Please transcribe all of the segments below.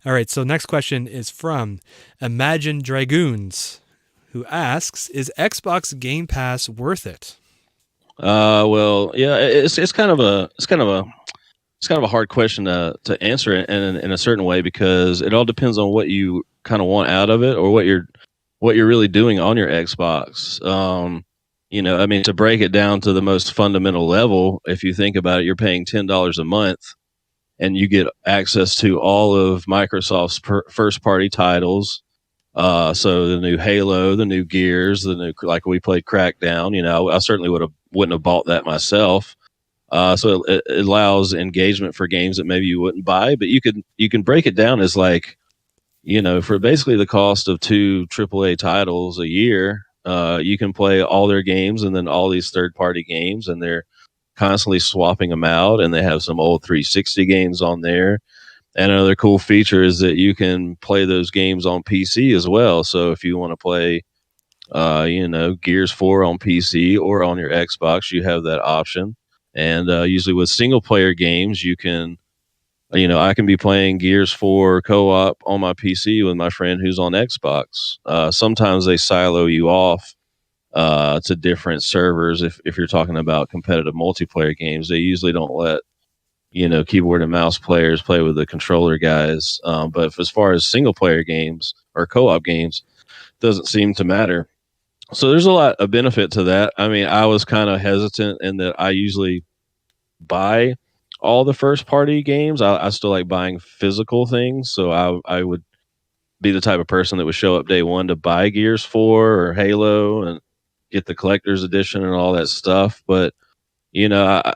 All right, so next question is from Imagine Dragoons, who asks, "Is Xbox Game Pass worth it?" Well, yeah, it's kind of a hard question to answer in a certain way because it all depends on what you kind of want out of it or what you're really doing on your Xbox. I mean, to break it down to the most fundamental level, if you think about it, you're paying $10 a month and you get access to all of Microsoft's first party titles. So the new Halo, the new Gears, the new like we played Crackdown. I certainly wouldn't have bought that myself. So it allows engagement for games that maybe you wouldn't buy, but you can break it down as like for basically the cost of two AAA titles a year. You can play all their games and then all these third party games, and they're constantly swapping them out. And they have some old 360 games on there. And another cool feature is that you can play those games on PC as well. So if you want to play, Gears 4 on PC or on your Xbox, you have that option. And usually with single player games, I can be playing Gears 4 co op on my PC with my friend who's on Xbox. Sometimes they silo you off to different servers. If you're talking about competitive multiplayer games, they usually don't let keyboard and mouse players play with the controller guys. But as far as single player games or co-op games, doesn't seem to matter. So there's a lot of benefit to that. I mean, I was kind of hesitant in that I usually buy all the first party games. I still like buying physical things, so I would be the type of person that would show up day one to buy Gears 4 or Halo and get the collector's edition and all that stuff. But I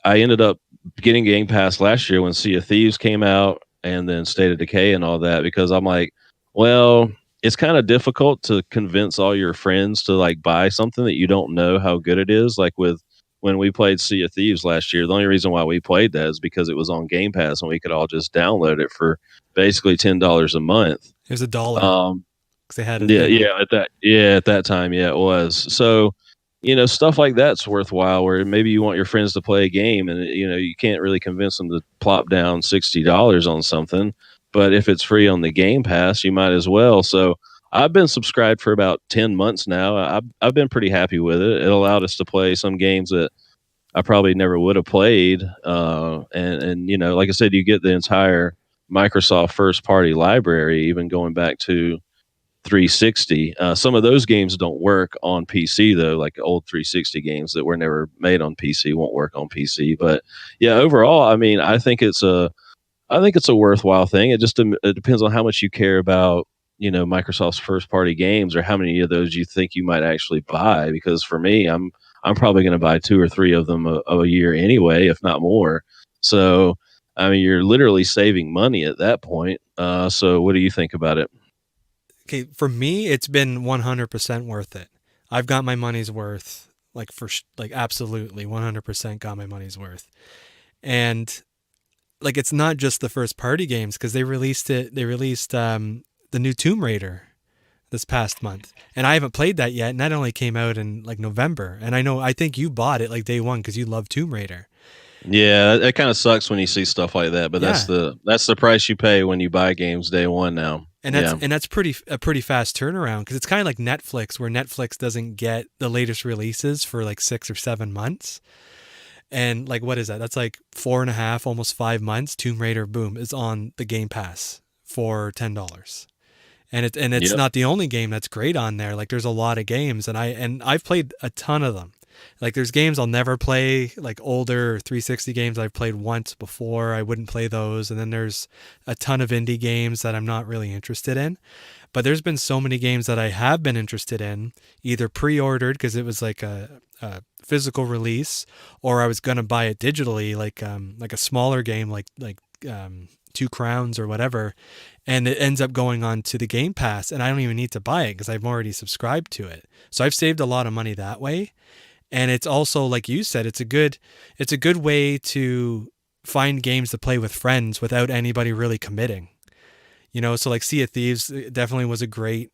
ended up getting Game Pass last year when Sea of Thieves came out and then State of Decay and all that because I'm like, well, it's kind of difficult to convince all your friends to like buy something that you don't know how good it is. Like with when we played Sea of Thieves last year, the only reason why we played that is because it was on Game Pass and we could all just download it for basically $10 a month. It was $1 Um, because they had a yeah, thing. at that time, yeah, it was. So, stuff like that's worthwhile where maybe you want your friends to play a game and you can't really convince them to plop down $60 on something, but if it's free on the Game Pass, you might as well. So, I've been subscribed for about 10 months now. I've been pretty happy with it. It allowed us to play some games that I probably never would have played. And like I said, you get the entire Microsoft first party library, even going back to 360. Some of those games don't work on PC though, like old 360 games that were never made on PC won't work on PC. But yeah, overall, I mean, I think it's a worthwhile thing. It depends on how much you care about Microsoft's first party games or how many of those you think you might actually buy. Because for me, I'm probably going to buy two or three of them a year anyway, if not more. So I mean, you're literally saving money at that point. So what do you think about it? Okay, for me, it's been 100% worth it. I've got my money's worth, like like absolutely 100% got my money's worth. And like it's not just the first party games because they released the new Tomb Raider this past month. And I haven't played that yet, and that only came out in like November. And I think you bought it like day one because you love Tomb Raider. Yeah, it kind of sucks when you see stuff like that, but that's Yeah. the price you pay when you buy games day one now. Yeah. And that's a pretty fast turnaround because it's kind of like Netflix, where Netflix doesn't get the latest releases for like 6 or 7 months. And like, what is that? That's like 4.5, almost 5 months. Tomb Raider, boom, is on the Game Pass for $10. And it's Yep. not the only game that's great on there. Like, there's a lot of games, and I've played a ton of them. Like, there's games I'll never play, like older 360 games I've played once before. I wouldn't play those. And then there's a ton of indie games that I'm not really interested in. But there's been so many games that I have been interested in, either pre-ordered because it was like a physical release, or I was gonna buy it digitally, like a smaller game, like Two Crowns or whatever, and it ends up going on to the Game Pass, and I don't even need to buy it because I've already subscribed to it. So I've saved a lot of money that way, and it's also like you said, it's a good way to find games to play with friends without anybody really committing. So like Sea of Thieves definitely was a great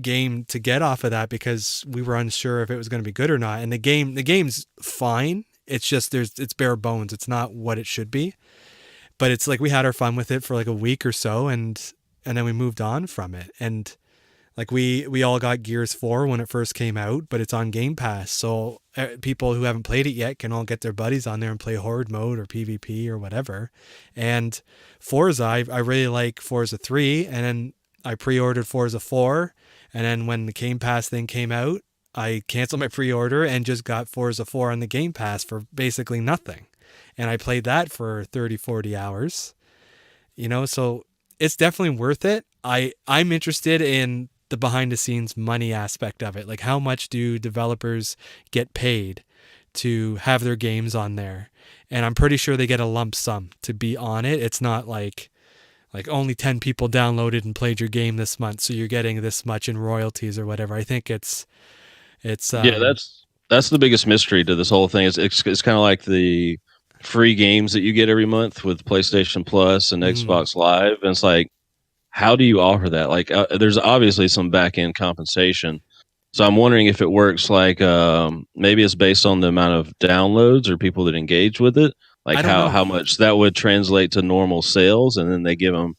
game to get off of that because we were unsure if it was going to be good or not. And the game's fine. It's just it's bare bones. It's not what it should be. but it's like we had our fun with it for like a week or so, and then we moved on from it. And like we all got Gears 4 when it first came out, but it's on Game Pass. So people who haven't played it yet can all get their buddies on there and play Horde mode or PvP or whatever. And Forza, I really like Forza 3, and then I pre-ordered Forza 4, and then when the Game Pass thing came out, I canceled my pre-order and just got Forza 4 on the Game Pass for basically nothing. And I played that for 30, 40 hours. So it's definitely worth it. I'm interested in the behind the scenes money aspect of it. Like, how much do developers get paid to have their games on there? And I'm pretty sure they get a lump sum to be on it. It's not like only 10 people downloaded and played your game this month, so you're getting this much in royalties or whatever. I think it's Yeah, that's the biggest mystery to this whole thing. It's kind of like the free games that you get every month with PlayStation Plus and Xbox Live, and it's like, how do you offer that? Like, there's obviously some back end compensation. So I'm wondering if it works like maybe it's based on the amount of downloads or people that engage with it, like how much that would translate to normal sales, and then they give them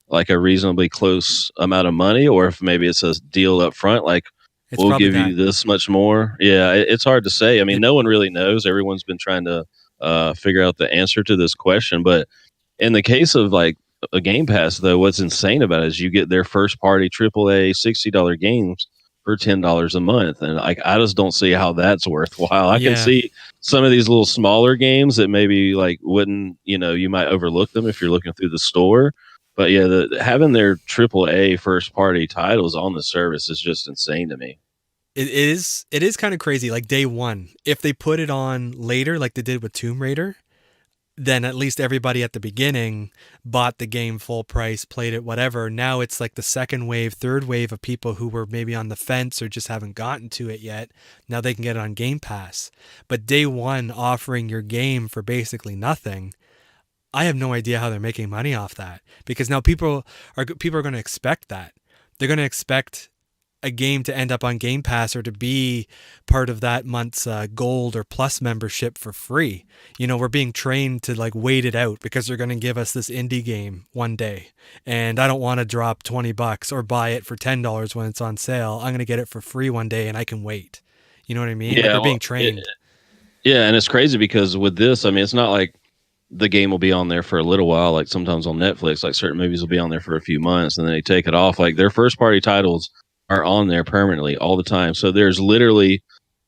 like a reasonably close amount of money, or if maybe it's a deal up front, like we'll give you this much more. Yeah, it's hard to say. I mean, no one really knows. Everyone's been trying to figure out the answer to this question, but in the case of like a Game Pass, though, what's insane about it is you get their first party AAA $60 games for $10 a month, and like I just don't see how that's worthwhile. I can see some of these little smaller games that maybe like wouldn't, you might overlook them if you're looking through the store, but yeah, having their AAA first party titles on the service is just insane to me. It is kind of crazy. Like day one, if they put it on later, like they did with Tomb Raider, then at least everybody at the beginning bought the game full price, played it, whatever. Now it's like the second wave, third wave of people who were maybe on the fence or just haven't gotten to it yet. Now they can get it on Game Pass. But day one, offering your game for basically nothing, I have no idea how they're making money off that, because now people are going to expect that. They're going to expect a game to end up on Game Pass or to be part of that month's gold or plus membership for free. We're being trained to like wait it out because they're going to give us this indie game one day, and I don't want to drop $20 or buy it for $10 when it's on sale. I'm going to get it for free one day and I can wait. You know what I mean? Yeah, like we're being trained. Yeah, and it's crazy because with this, I mean, it's not like the game will be on there for a little while. Like sometimes on Netflix, like certain movies will be on there for a few months and then they take it off. Like their first party titles are on there permanently all the time. So there's literally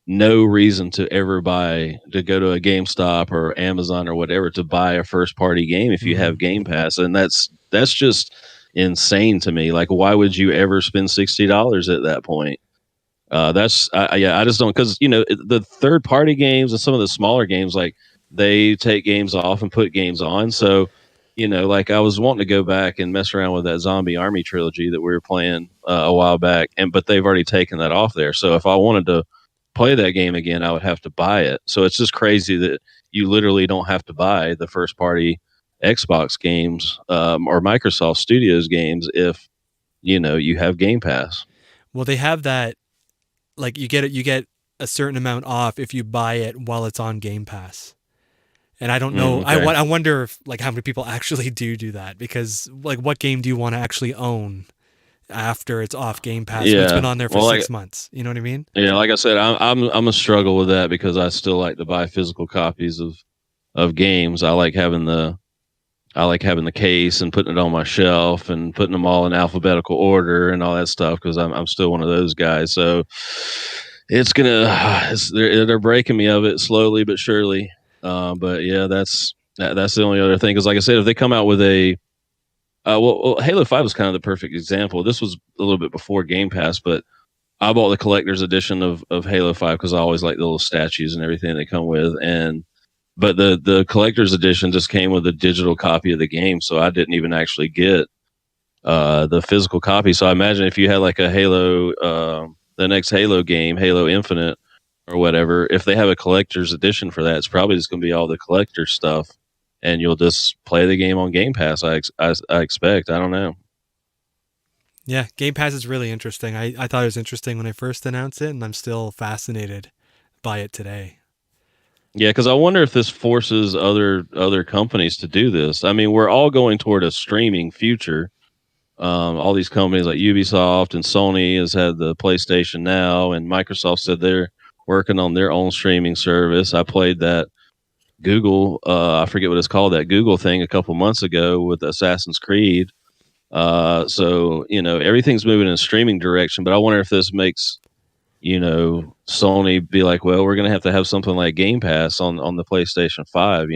no reason to ever to go to a GameStop or Amazon or whatever to buy a first party game if you have Game Pass. And that's just insane to me. Like, why would you ever spend $60 at that point? I just don't, because, the third party games and some of the smaller games, like they take games off and put games on. So, like I was wanting to go back and mess around with that Zombie Army trilogy that we were playing a while back, but they've already taken that off there. So if I wanted to play that game again, I would have to buy it. So it's just crazy that you literally don't have to buy the first party Xbox games or Microsoft Studios games if you have Game Pass. Well, they have that, like you get a certain amount off if you buy it while it's on Game Pass. And I don't know. Okay. I wonder if like how many people actually do that, because like what game do you want to actually own after it's off Game Pass? Yeah. It's been on there for 6 months. You know what I mean? Yeah, like I said, I'm a struggle with that because I still like to buy physical copies of games. I like having the case and putting it on my shelf and putting them all in alphabetical order and all that stuff because I'm still one of those guys. So they're breaking me of it slowly but surely. But yeah, that's the only other thing. Because like I said, if they come out with Halo 5 was kind of the perfect example. This was a little bit before Game Pass, but I bought the collector's edition of Halo 5 because I always like the little statues and everything they come with. But the collector's edition just came with a digital copy of the game, so I didn't even actually get the physical copy. So I imagine if you had like a Halo, the next Halo game, Halo Infinite or whatever, if they have a collector's edition for that, it's probably just going to be all the collector stuff, and you'll just play the game on Game Pass. I expect. I don't know. Yeah, Game Pass is really interesting. I thought it was interesting when I first announced it, and I'm still fascinated by it today. Yeah, because I wonder if this forces other companies to do this. I mean, we're all going toward a streaming future. All these companies like Ubisoft and Sony has had the PlayStation Now, and Microsoft said they're working on their own streaming service. I played that Google, I forget what it's called, that Google thing a couple months ago with Assassin's Creed. So everything's moving in a streaming direction, but I wonder if this makes Sony be like, well, we're gonna have to have something like Game Pass on the PlayStation 5.